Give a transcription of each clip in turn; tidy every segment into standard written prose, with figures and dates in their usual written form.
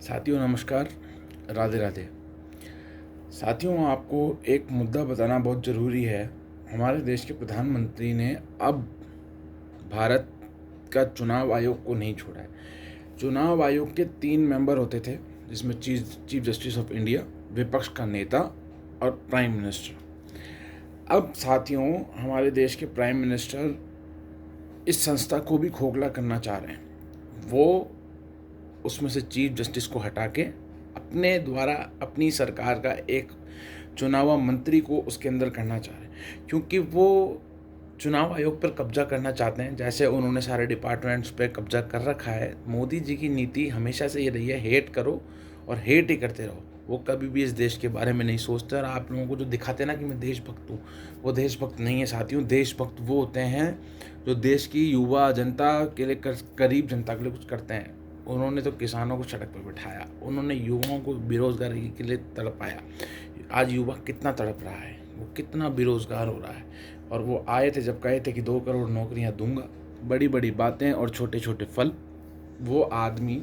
साथियों नमस्कार, राधे राधे। साथियों, आपको एक मुद्दा बताना बहुत ज़रूरी है। हमारे देश के प्रधानमंत्री ने अब भारत का चुनाव आयोग को नहीं छोड़ा है। चुनाव आयोग के 3 मेंबर होते थे, जिसमें चीफ जस्टिस ऑफ इंडिया, विपक्ष का नेता और प्राइम मिनिस्टर। अब साथियों, हमारे देश के प्राइम मिनिस्टर इस संस्था को भी खोखला करना चाह रहे हैं। वो उसमें से चीफ जस्टिस को हटा के अपने द्वारा अपनी सरकार का एक चुनाव मंत्री को उसके अंदर करना चाह रहे हैं, क्योंकि वो चुनाव आयोग पर कब्जा करना चाहते हैं। जैसे उन्होंने सारे डिपार्टमेंट्स पे कब्जा कर रखा है। मोदी जी की नीति हमेशा से ये रही है, हेट करो और हेट ही करते रहो। वो कभी भी इस देश के बारे में नहीं सोचते। और आप लोगों को जो दिखाते हैं ना कि मैं देशभक्त हूँ, वो देशभक्त नहीं है साथियों। देशभक्त वो होते हैं जो देश की युवा जनता के लिए गरीब जनता के लिए कुछ करते हैं। उन्होंने तो किसानों को सड़क पर बिठाया, उन्होंने युवाओं को बेरोजगारी के लिए तड़पाया। आज युवा कितना तड़प रहा है, वो कितना बेरोजगार हो रहा है। और वो आए थे जब कहे थे कि 2 करोड़ नौकरियां दूंगा, बड़ी बड़ी बातें और छोटे छोटे फल। वो आदमी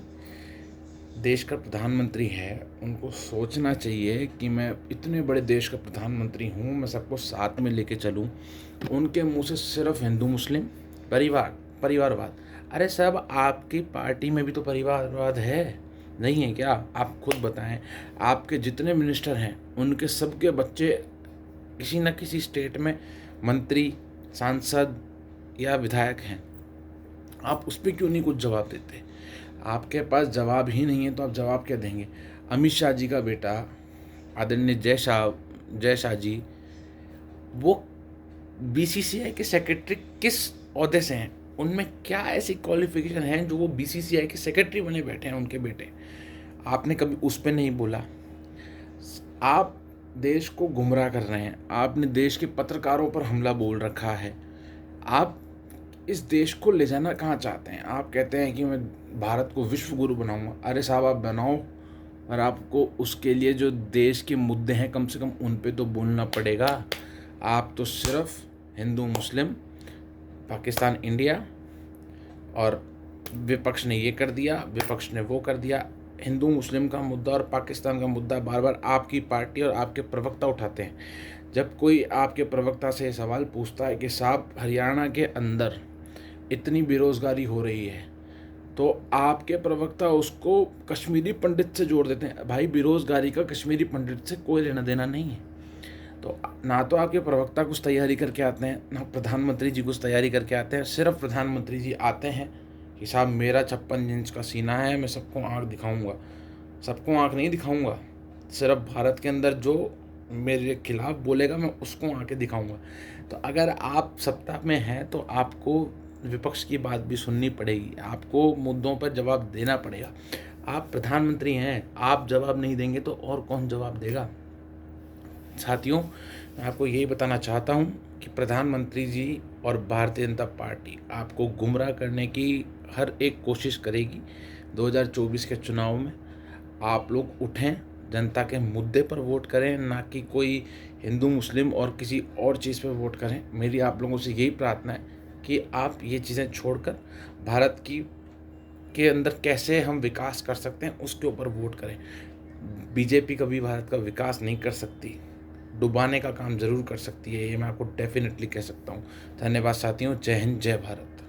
देश का प्रधानमंत्री है, उनको सोचना चाहिए कि मैं इतने बड़े देश का प्रधानमंत्री हूँ, मैं सबको साथ में लेके चलूँ। उनके मुंह से सिर्फ हिंदू मुस्लिम परिवारवाद। अरे साहब, आपकी पार्टी में भी तो परिवारवाद है, नहीं है क्या? आप खुद बताएं। आपके जितने मिनिस्टर हैं उनके सबके बच्चे किसी न किसी स्टेट में मंत्री, सांसद या विधायक हैं। आप उस पर क्यों नहीं कुछ जवाब देते? आपके पास जवाब ही नहीं है तो आप जवाब क्या देंगे? अमित शाह जी का बेटा आदरणीय जय शाह जी, वो बीसीसीआई के सेक्रेटरी किस ओहदे से हैं? उनमें क्या ऐसी क्वालिफिकेशन है जो वो बीसीसीआई के सेक्रेटरी बने बैठे हैं उनके बेटे? आपने कभी उस पर नहीं बोला। आप देश को गुमराह कर रहे हैं। आपने देश के पत्रकारों पर हमला बोल रखा है। आप इस देश को ले जाना कहाँ चाहते हैं? आप कहते हैं कि मैं भारत को विश्व गुरु बनाऊंगा। अरे साहब, आप बनाओ, और आपको उसके लिए जो देश के मुद्दे हैं कम से कम उन पे तो बोलना पड़ेगा। आप तो सिर्फ हिंदू मुस्लिम, पाकिस्तान इंडिया, और विपक्ष ने ये कर दिया, विपक्ष ने वो कर दिया। हिंदू मुस्लिम का मुद्दा और पाकिस्तान का मुद्दा बार बार आपकी पार्टी और आपके प्रवक्ता उठाते हैं। जब कोई आपके प्रवक्ता से सवाल पूछता है कि साहब हरियाणा के अंदर इतनी बेरोज़गारी हो रही है, तो आपके प्रवक्ता उसको कश्मीरी पंडित से जोड़ देते हैं। भाई, बेरोज़गारी का कश्मीरी पंडित से कोई लेना देना नहीं है। तो ना तो आपके प्रवक्ता कुछ तैयारी करके आते हैं, ना प्रधानमंत्री जी कुछ तैयारी करके आते हैं। सिर्फ प्रधानमंत्री जी आते हैं कि साहब मेरा 56 इंच का सीना है, मैं सबको आँख दिखाऊंगा। सबको आँख नहीं दिखाऊंगा, सिर्फ भारत के अंदर जो मेरे खिलाफ बोलेगा मैं उसको आके दिखाऊंगा। तो अगर आप सत्ता में हैं तो आपको विपक्ष की बात भी सुननी पड़ेगी, आपको मुद्दों पर जवाब देना पड़ेगा। आप प्रधानमंत्री हैं, आप जवाब नहीं देंगे तो और कौन जवाब देगा? साथियों, मैं आपको यही बताना चाहता हूँ कि प्रधानमंत्री जी और भारतीय जनता पार्टी आपको गुमराह करने की हर एक कोशिश करेगी। 2024 के चुनाव में आप लोग उठें, जनता के मुद्दे पर वोट करें, ना कि कोई हिंदू मुस्लिम और किसी और चीज़ पर वोट करें। मेरी आप लोगों से यही प्रार्थना है कि आप ये चीज़ें छोड़कर भारत की के अंदर कैसे हम विकास कर सकते हैं उसके ऊपर वोट करें। बीजेपी कभी भारत का विकास नहीं कर सकती, डुबाने का काम ज़रूर कर सकती है, ये मैं आपको डेफिनेटली कह सकता हूँ। धन्यवाद साथियों। जय हिंद, जय भारत।